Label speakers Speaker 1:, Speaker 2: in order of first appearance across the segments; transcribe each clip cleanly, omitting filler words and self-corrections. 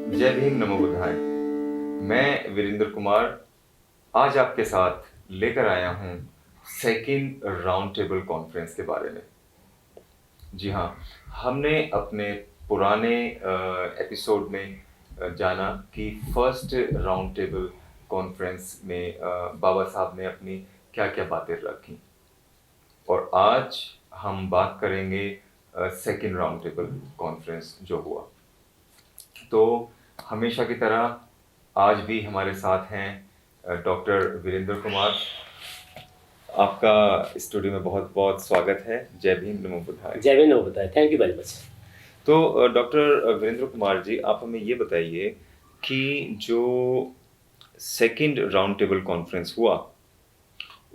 Speaker 1: जय भीम नमो बुद्धाय। मैं वीरेंद्र कुमार आज आपके साथ लेकर आया हूँ सेकंड राउंड टेबल कॉन्फ्रेंस के बारे में। जी हाँ, हमने अपने पुराने एपिसोड में जाना कि फर्स्ट राउंड टेबल कॉन्फ्रेंस में बाबा साहब ने अपनी क्या क्या बातें रखी, और आज हम बात करेंगे सेकंड राउंड टेबल कॉन्फ्रेंस जो हुआ। तो हमेशा की तरह आज भी हमारे साथ हैं डॉक्टर वीरेंद्र कुमार। आपका स्टूडियो में बहुत बहुत स्वागत है। जय भीम नमो बुद्धाय।
Speaker 2: जय भीम नमो बुद्धाय। Thank you very much.
Speaker 1: तो डॉक्टर वीरेंद्र कुमार जी, आप हमें ये बताइए कि जो सेकंड राउंड टेबल कॉन्फ्रेंस हुआ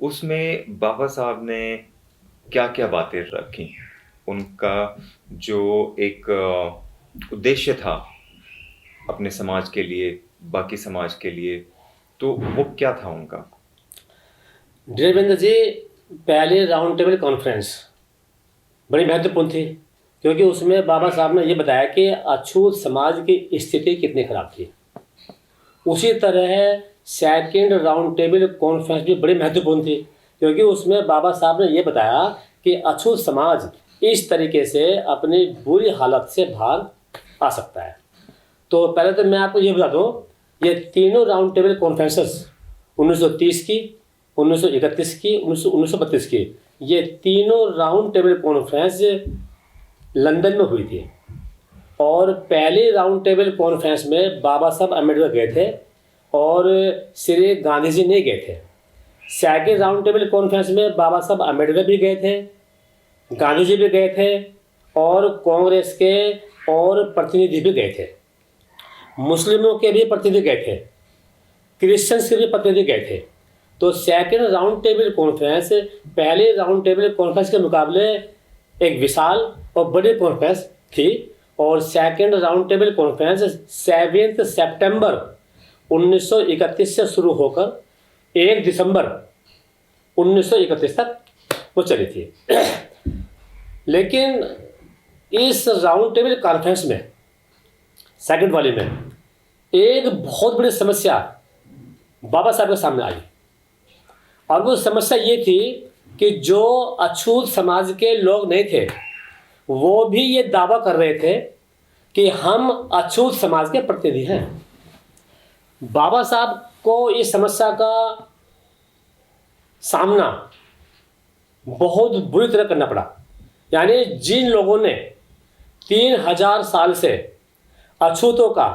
Speaker 1: उसमें बाबा साहब ने क्या क्या बातें रखी, उनका जो एक उद्देश्य था अपने समाज के लिए, बाकी समाज के लिए, तो वो क्या था उनका?
Speaker 2: देवेंद्र जी, पहले राउंड टेबल कॉन्फ्रेंस बड़ी महत्वपूर्ण थी क्योंकि उसमें बाबा साहब ने ये बताया कि अछूत समाज की स्थिति कितनी खराब थी। उसी तरह सेकंड राउंड टेबल कॉन्फ्रेंस भी बड़ी महत्वपूर्ण थी क्योंकि उसमें बाबा साहब ने ये बताया कि अछूत समाज इस तरीके से अपनी बुरी हालत से बाहर आ सकता है। तो पहले तो मैं आपको ये बता दूं, ये तीनों राउंड टेबल कॉन्फ्रेंसेस 1930 की, 1931 की, 1932 की, ये तीनों राउंड टेबल कॉन्फ्रेंस लंदन में हुई थी। और पहले राउंड टेबल कॉन्फ्रेंस में बाबा साहब अम्बेडकर गए थे और श्री गांधी जी नहीं गए थे। सेकंड राउंड टेबल कॉन्फ्रेंस में बाबा साहब अम्बेडकर भी गए थे, गांधी जी भी गए थे और कांग्रेस के और प्रतिनिधि भी गए थे। मुस्लिमों के भी प्रतिनिधि गए थे, क्रिश्चियंस के भी प्रतिनिधि गए थे। तो सेकंड राउंड टेबल कॉन्फ्रेंस पहले राउंड टेबल कॉन्फ्रेंस के मुकाबले एक विशाल और बड़ी कॉन्फ्रेंस थी। और सेकंड राउंड टेबल कॉन्फ्रेंस 7 सितंबर 1931 से शुरू होकर 1 दिसंबर 1931 तक वो चली थी। लेकिन इस राउंड टेबल कॉन्फ्रेंस में, सेकंड वाले में, एक बहुत बड़ी समस्या बाबा साहब के सामने आई। और वो समस्या ये थी कि जो अछूत समाज के लोग नहीं थे वो भी ये दावा कर रहे थे कि हम अछूत समाज के प्रतिनिधि हैं। बाबा साहब को इस समस्या का सामना बहुत बुरी तरह करना पड़ा। यानी जिन लोगों ने 3000 साल से अछूतों का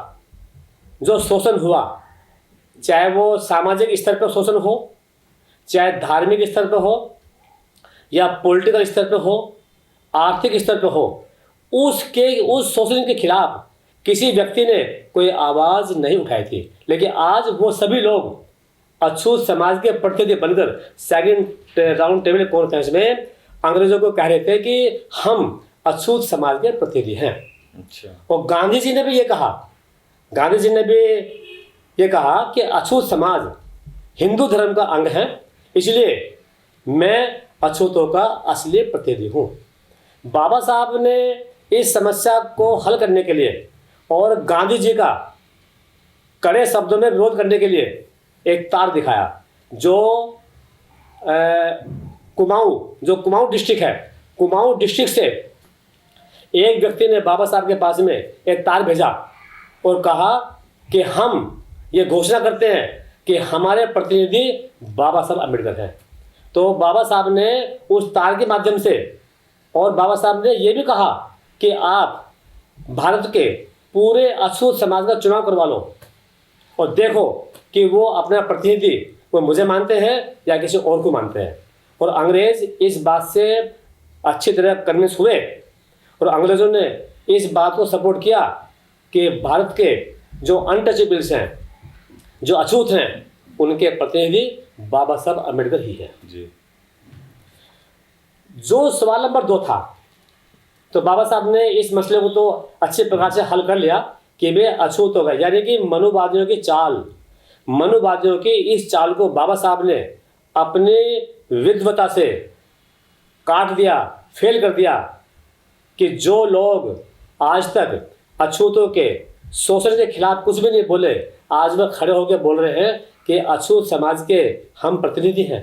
Speaker 2: जो शोषण हुआ, चाहे वो सामाजिक स्तर पर शोषण हो, चाहे धार्मिक स्तर पर हो, या पॉलिटिकल स्तर पर हो, आर्थिक स्तर पर हो, उस शोषण के खिलाफ किसी व्यक्ति ने कोई आवाज़ नहीं उठाई थी। लेकिन आज वो सभी लोग अछूत समाज के प्रतिनिधि बनकर सेकंड राउंड टेबल कॉन्फ्रेंस में अंग्रेजों को कह रहे थे कि हम अछूत समाज के प्रतिनिधि हैं।
Speaker 1: अच्छा।
Speaker 2: और गांधी जी ने भी ये कहा कि अछूत समाज हिंदू धर्म का अंग है, इसलिए मैं अछूतों का असली प्रतिनिधि हूँ। बाबा साहब ने इस समस्या को हल करने के लिए और गांधी जी का कड़े शब्दों में विरोध करने के लिए एक तार दिखाया। जो कुमाऊं डिस्ट्रिक्ट है, कुमाऊं डिस्ट्रिक्ट से एक व्यक्ति ने बाबा साहब के पास में एक तार भेजा और कहा कि हम ये घोषणा करते हैं कि हमारे प्रतिनिधि बाबा साहब अम्बेडकर हैं। तो बाबा साहब ने उस तार के माध्यम से, और बाबा साहब ने ये भी कहा कि आप भारत के पूरे अछूत समाज का चुनाव करवा लो और देखो कि वो अपना प्रतिनिधि वो मुझे मानते हैं या किसी और को मानते हैं। और अंग्रेज इस बात से अच्छी तरह कन्विंस हुए और अंग्रेज़ों ने इस बात को सपोर्ट किया कि भारत के जो अनटचेबल्स हैं, जो अछूत हैं, उनके प्रतिनिधि बाबा साहब अम्बेडकर ही हैं
Speaker 1: जी।
Speaker 2: जो सवाल नंबर 2 था, तो बाबा साहब ने इस मसले को तो अच्छे प्रकार से हल कर लिया कि वे अछूत हो गए। यानी कि मनुवादियों की इस चाल को बाबा साहब ने अपनी विद्वता से काट दिया, फेल कर दिया कि जो लोग आज तक अछूतों के शोषण के खिलाफ कुछ भी नहीं बोले, आज वह खड़े होकर बोल रहे हैं कि अछूत समाज के हम प्रतिनिधि हैं।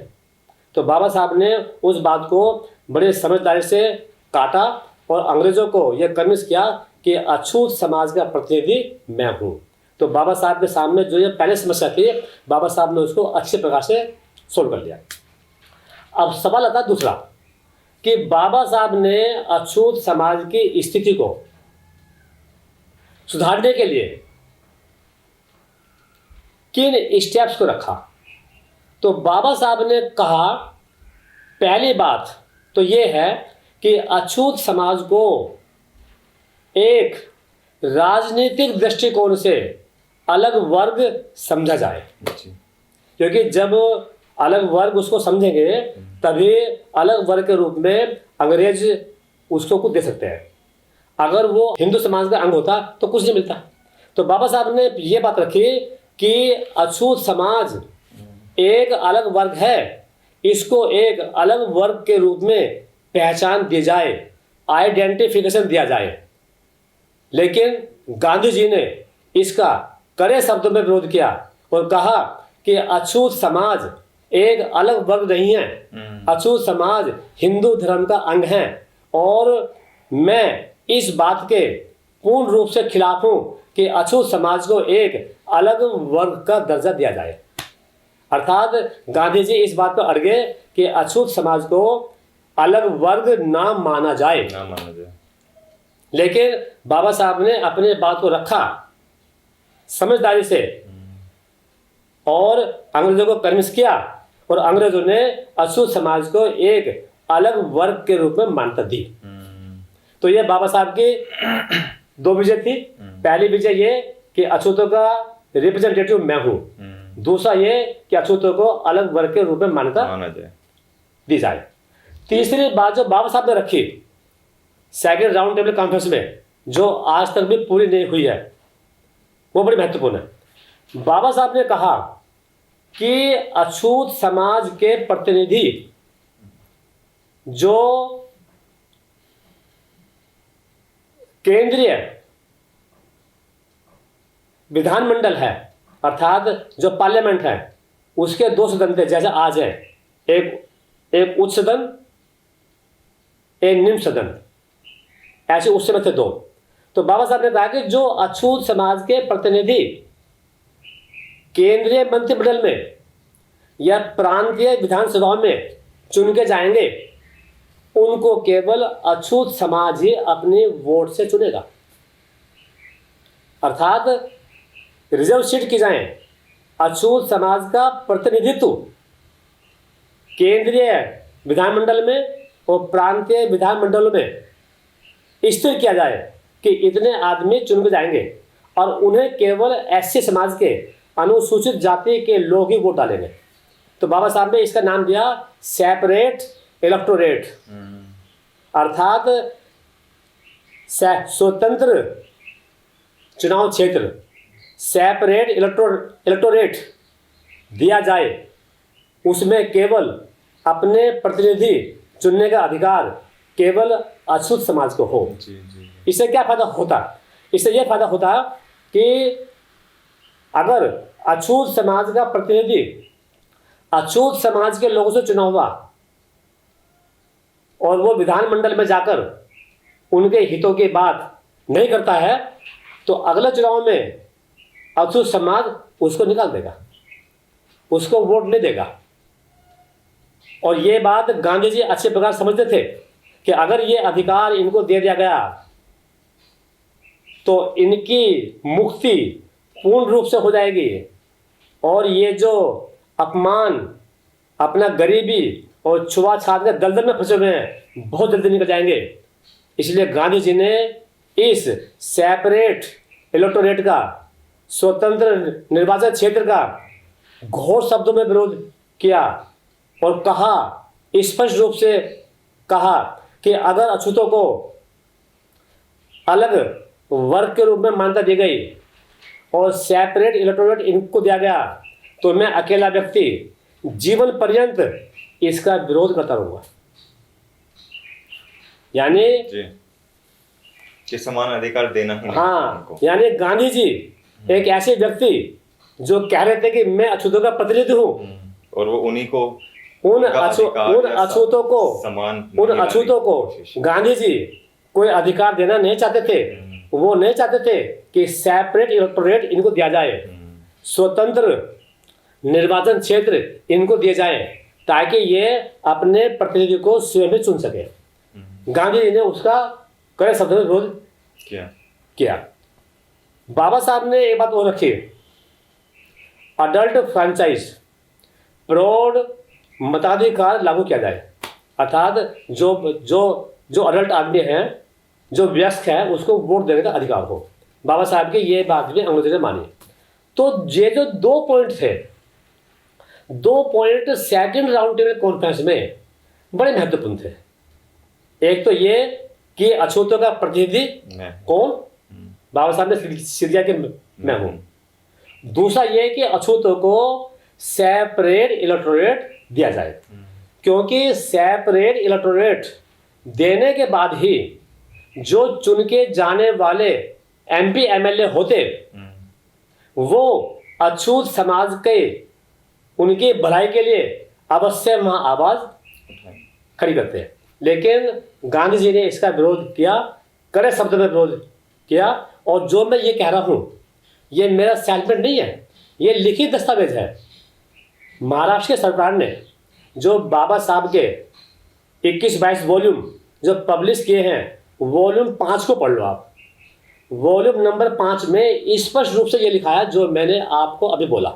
Speaker 2: तो बाबा साहब ने उस बात को बड़े समझदारी से काटा और अंग्रेजों को यह कन्विंस किया कि अछूत समाज का प्रतिनिधि मैं हूँ। तो बाबा साहब के सामने जो ये पहले समस्या थी, बाबा साहब ने उसको अच्छे प्रकार से सोल्व कर लिया। अब सवाल आता है दूसरा कि बाबा साहब ने अछूत समाज की स्थिति को सुधारने के लिए किन स्टेप्स को रखा। तो बाबा साहब ने कहा, पहली बात तो ये है कि अछूत समाज को एक राजनीतिक दृष्टिकोण से अलग वर्ग समझा जाए, क्योंकि जब अलग वर्ग उसको समझेंगे तभी अलग वर्ग के रूप में अंग्रेज उसको कुछ दे सकते हैं। अगर वो हिंदू समाज का अंग होता तो कुछ नहीं मिलता। तो बाबा साहब ने ये बात रखी कि अछूत समाज एक अलग वर्ग है, इसको एक अलग वर्ग के रूप में पहचान दी जाए, आइडेंटिफिकेशन दिया जाए। लेकिन गांधी जी ने इसका कड़े शब्दों में विरोध किया और कहा कि अछूत समाज एक अलग वर्ग नहीं है, अछूत समाज हिंदू धर्म का अंग है और मैं इस बात के पूर्ण रूप से खिलाफ हूं कि अछूत समाज को एक अलग वर्ग का दर्जा दिया जाए। अर्थात गांधी जी इस बात पर अड़ गए कि अछूत समाज को अलग वर्ग ना माना जाए। लेकिन बाबा साहब ने अपने बात को रखा समझदारी से और अंग्रेजों को कन्विंस किया और अंग्रेजों ने अछूत समाज को एक अलग वर्ग के रूप में मान्यता दी। तो ये बाबा साहब की दो विजय थी। पहली विजय ये कि अछूतों का रिप्रेजेंटेटिव मैं हूं, दूसरा ये कि अछूतों को अलग वर्ग के रूप में मान्यता दी जाए। तीसरी बात जो बाबा साहब ने रखी सेकंड राउंड टेबल कॉन्फ्रेंस में, जो आज तक भी पूरी नहीं हुई है, वो बड़ी महत्वपूर्ण है। बाबा साहब ने कहा कि अछूत समाज के प्रतिनिधि जो केंद्रीय विधानमंडल है, अर्थात जो पार्लियामेंट है, उसके दो सदन थे जैसे आज है, एक उच्च सदन, एक निम्न सदन, ऐसे उस समय थे दो। तो बाबा साहब ने कहा कि जो अछूत समाज के प्रतिनिधि केंद्रीय मंत्रिमंडल में या प्रांतीय विधानसभा में चुन के जाएंगे, उनको केवल अछूत समाज ही अपने वोट से चुनेगा। अर्थात रिजर्व सीट की जाए, अछूत समाज का प्रतिनिधित्व केंद्रीय विधानमंडल में और प्रांतीय विधानमंडलों में स्थिर किया जाए कि इतने आदमी चुन के जाएंगे और उन्हें केवल एससी समाज के अनुसूचित जाति के लोग ही वोट डालेंगे। तो बाबा साहब ने इसका नाम दिया सेपरेट इलेक्टोरेट, अर्थात स्वतंत्र चुनाव क्षेत्र, सेपरेट इलेक्टोरेट दिया जाए, उसमें केवल अपने प्रतिनिधि चुनने का अधिकार केवल अछूत समाज को हो। इससे क्या फायदा होता? इससे यह फायदा होता कि अगर अछूत समाज का प्रतिनिधि अछूत समाज के लोगों से चुना हुआ और वो विधानमंडल में जाकर उनके हितों की बात नहीं करता है, तो अगले चुनाव में अछूत समाज उसको निकाल देगा, उसको वोट नहीं देगा। और ये बात गांधी जी अच्छे प्रकार समझते थे कि अगर ये अधिकार इनको दे दिया गया तो इनकी मुक्ति पूर्ण रूप से हो जाएगी और ये जो अपमान, अपना गरीबी और छुआछात के दलदल में फंसे हुए हैं, बहुत जल्दी निकल जाएंगे। इसलिए गांधी जी ने इस सेपरेट इलेक्टोरेट का, स्वतंत्र निर्वाचन क्षेत्र का घोर शब्दों में विरोध किया और कहा, स्पष्ट रूप से कहा कि अगर अछूतों को अलग वर्ग के रूप में मान्यता दी गई और सेपरेट इलेक्टोरेट इनको दिया गया तो मैं अकेला व्यक्ति जीवन पर्यंत इसका विरोध करता रहूंगा। यानी
Speaker 1: कि समान अधिकार देना ही नहीं
Speaker 2: हाँ,
Speaker 1: उनको।
Speaker 2: यानी गांधी जी एक ऐसे व्यक्ति जो कह रहे थे कि मैं अछूतों का प्रतिनिधि हूँ,
Speaker 1: और वो उन्हीं को
Speaker 2: उन
Speaker 1: उनका अधिकार
Speaker 2: उन
Speaker 1: या
Speaker 2: अछूतों को
Speaker 1: समान
Speaker 2: उन
Speaker 1: नहीं
Speaker 2: अछूतों
Speaker 1: लाने की
Speaker 2: को
Speaker 1: कोशिश।
Speaker 2: गांधी जी कोई अधिकार देना नहीं चाहते थे। वो नहीं चाहते थे कि सेपरेट इलेक्टोरेट इनको दिया जाए, स्वतंत्र निर्वाचन क्षेत्र इनको दिए जाए, ताकि ये अपने प्रतिनिधि को स्वयं ही चुन सके। गांधी जी ने उसका कड़े शब्दों में विरोध किया। बाबा साहब ने एक बात और रखी, अडल्ट फ्रेंचाइज, प्रौढ़ मताधिकार लागू किया जाए, अर्थात जो जो जो अडल्ट आदमी है, जो वयस्क है, उसको वोट देने का अधिकार हो। बाबा साहब की ये बात भी अंग्रेजों ने मानी। तो ये जो 2 पॉइंट थे, 2 point second round table conference में बड़े महत्वपूर्ण थे। एक तो ये कि अछूतों का प्रतिनिधि कौन, बाबा साहब ने सिद्ध किया कि मैं हूं। दूसरा ये कि अछूतों को सेपरेट इलेक्टोरेट दिया जाए, क्योंकि सेपरेट इलेक्टोरेट देने के बाद ही जो चुन के जाने वाले एमपी एमएलए होते, वो अछूत समाज के उनकी भलाई के लिए अवश्य वहां आवाज खड़ी करते हैं। लेकिन गांधी जी ने इसका विरोध किया, कड़े शब्दों में विरोध किया। और जो मैं ये कह रहा हूं, ये मेरा स्टेटमेंट नहीं है, ये लिखित दस्तावेज है। महाराष्ट्र की सरकार ने जो बाबा साहब के 21-22 वॉल्यूम जो पब्लिश किए हैं, वॉल्यूम 5 को पढ़ लो आप। वॉल्यूम नंबर 5 में स्पष्ट रूप से ये लिखा है जो मैंने आपको अभी बोला।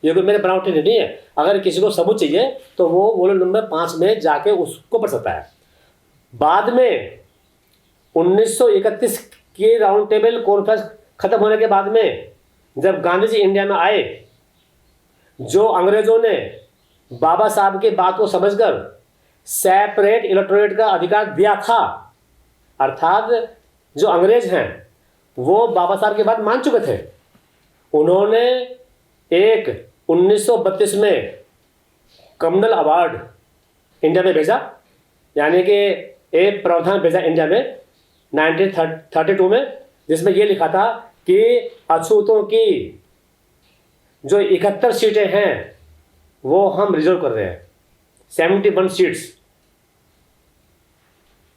Speaker 2: ये कोई मेरे बनावटी नहीं है। अगर किसी को सबूत चाहिए तो वो वॉल्यूम नंबर 5 में जाके उसको पढ़ सकता है। बाद में 1931 की राउंड टेबल कॉन्फ्रेंस खत्म होने के बाद में जब गांधी जी इंडिया में आए, जो अंग्रेजों ने बाबा साहब की बात को समझकर सेपरेट इलेक्टोरेट का अधिकार दिया था, अर्थात जो अंग्रेज हैं वो बाबा साहब की बात मान चुके थे, उन्होंने एक 1932 में कम्युनल अवार्ड इंडिया में भेजा, यानी कि एक प्रावधान भेजा इंडिया में 1932 में, जिसमें यह लिखा था कि अछूतों की जो 71 सीटें हैं वो हम रिजर्व कर रहे हैं। 71 seats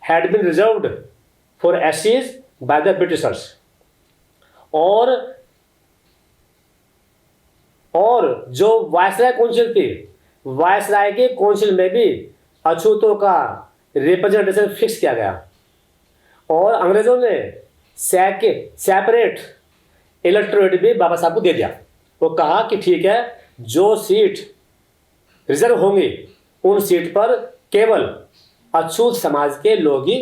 Speaker 2: had been reserved for एससीज बाय द ब्रिटिशर्स। और जो वायसराय काउंसिल थी, वायसराय के काउंसिल में भी अछूतों का रिप्रेजेंटेशन फिक्स किया गया। और अंग्रेजों ने सेपरेट इलेक्टोरेट भी बाबा साहब को दे दिया। वो कहा कि ठीक है, जो सीट रिजर्व होंगी उन सीट पर केवल अछूत समाज के लोग ही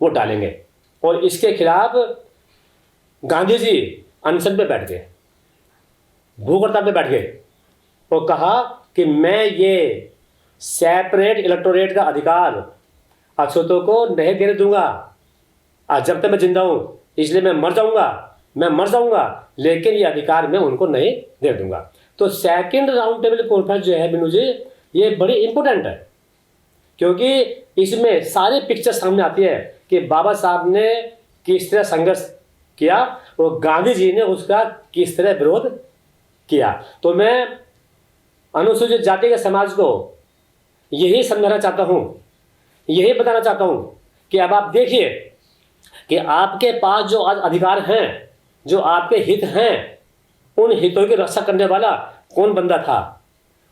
Speaker 2: वोट डालेंगे। और इसके खिलाफ गांधी जी अनशन पे बैठ गए, भूख हड़ताल पे बैठ गए और कहा कि मैं ये सेपरेट इलेक्टोरेट का अधिकार अछूतों को नहीं देने दूंगा। आज जब तक मैं जिंदा हूं, इसलिए मैं मर जाऊंगा, लेकिन ये अधिकार मैं उनको नहीं दे दूंगा। तो सेकंड राउंड टेबल कॉन्फ्रेंस जो है बिनू जी, ये बड़ी इंपॉर्टेंट है, क्योंकि इसमें सारी पिक्चर सामने आती है कि बाबा साहब ने किस तरह संघर्ष किया और गांधी जी ने उसका किस तरह विरोध किया। तो मैं अनुसूचित जाति के समाज को यही समझाना चाहता हूँ, यही बताना चाहता हूँ कि अब आप देखिए कि आपके पास जो आज अधिकार हैं, जो आपके हित हैं, उन हितों की रक्षा करने वाला कौन बंदा था,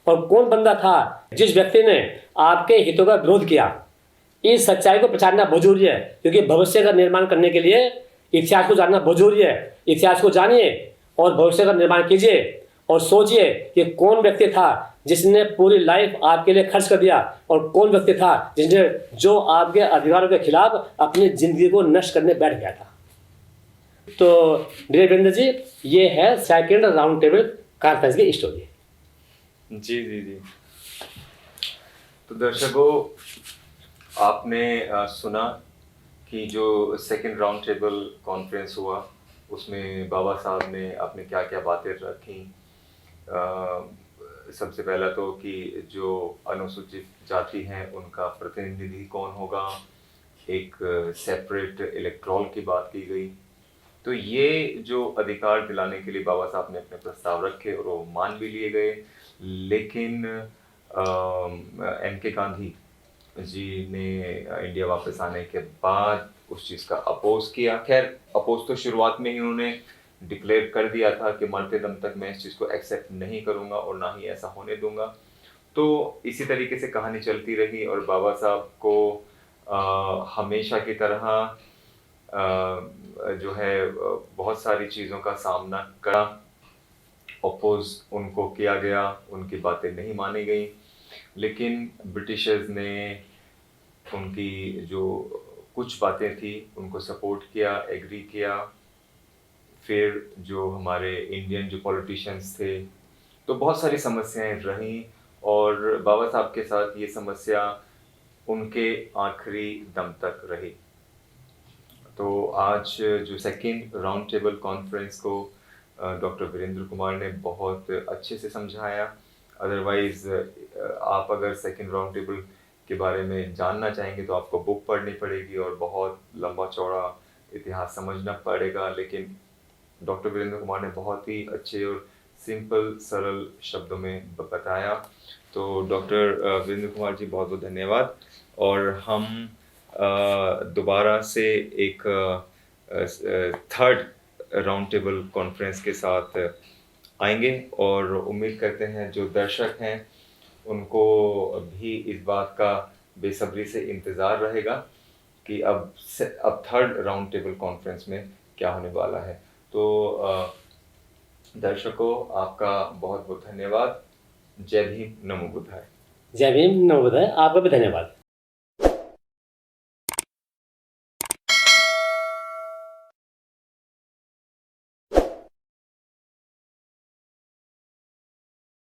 Speaker 2: और कौन बंदा था जिस व्यक्ति ने आपके हितों का विरोध किया। इस सच्चाई को पहचानना बहुत जरूरी है, क्योंकि भविष्य का निर्माण करने के लिए इतिहास को जानना बहुत जरूरी है। इतिहास को जानिए और भविष्य का निर्माण कीजिए और सोचिए कि कौन व्यक्ति था जिसने पूरी लाइफ आपके लिए खर्च कर दिया, और कौन व्यक्ति था जिसने जो आपके अधिकारों के खिलाफ अपनी जिंदगी को नष्ट करने बैठ गया था। तो डियर वीरेंद्र जी, ये है सेकंड राउंड टेबल कॉन्फ्रेंस की स्टोरी।
Speaker 1: जी जी जी। तो दर्शकों, आपने सुना कि जो सेकंड राउंड टेबल कॉन्फ्रेंस हुआ उसमें बाबा साहब ने अपने क्या क्या बातें रखी। सबसे पहला तो कि जो अनुसूचित जाति हैं उनका प्रतिनिधि कौन होगा, एक सेपरेट इलेक्ट्रॉल की बात की गई। तो ये जो अधिकार दिलाने के लिए बाबा साहब ने अपने प्रस्ताव रखे और वो मान भी लिए गए, लेकिन एम के गांधी जी ने इंडिया वापस आने के बाद उस चीज़ का अपोज किया। खैर, अपोज तो शुरुआत में ही उन्होंने डिक्लेयर कर दिया था कि मरते दम तक मैं इस चीज़ को एक्सेप्ट नहीं करूँगा और ना ही ऐसा होने दूंगा। तो इसी तरीके से कहानी चलती रही और बाबा साहब को हमेशा की तरह जो है बहुत सारी चीज़ों का सामना करा, अपोज उनको किया गया, उनकी बातें नहीं मानी गई, लेकिन ब्रिटिशर्स ने उनकी जो कुछ बातें थी उनको सपोर्ट किया, एग्री किया। फिर जो हमारे इंडियन जो पॉलिटिशियंस थे, तो बहुत सारी समस्याएं रहीं और बाबा साहब के साथ ये समस्या उनके आखिरी दम तक रही। तो आज जो सेकंड राउंड टेबल कॉन्फ्रेंस को डॉक्टर वीरेंद्र कुमार ने बहुत अच्छे से समझाया। अदरवाइज़ आप अगर सेकंड राउंड टेबल के बारे में जानना चाहेंगे तो आपको बुक पढ़नी पड़ेगी और बहुत लंबा चौड़ा इतिहास समझना पड़ेगा, लेकिन डॉक्टर वीरेंद्र कुमार ने बहुत ही अच्छे और सिंपल सरल शब्दों में बताया। तो डॉक्टर वीरेंद्र कुमार जी, बहुत बहुत धन्यवाद। और हम दोबारा से एक थर्ड राउंड टेबल कॉन्फ्रेंस के साथ आएंगे और उम्मीद करते हैं जो दर्शक हैं उनको भी इस बात का बेसब्री से इंतज़ार रहेगा कि अब थर्ड राउंड टेबल कॉन्फ्रेंस में क्या होने वाला है। तो दर्शकों, आपका बहुत बहुत धन्यवाद। जय भीम, नमो बुद्धाय।
Speaker 2: जय भीम, नमो बुद्धाय। आपका भी धन्यवाद।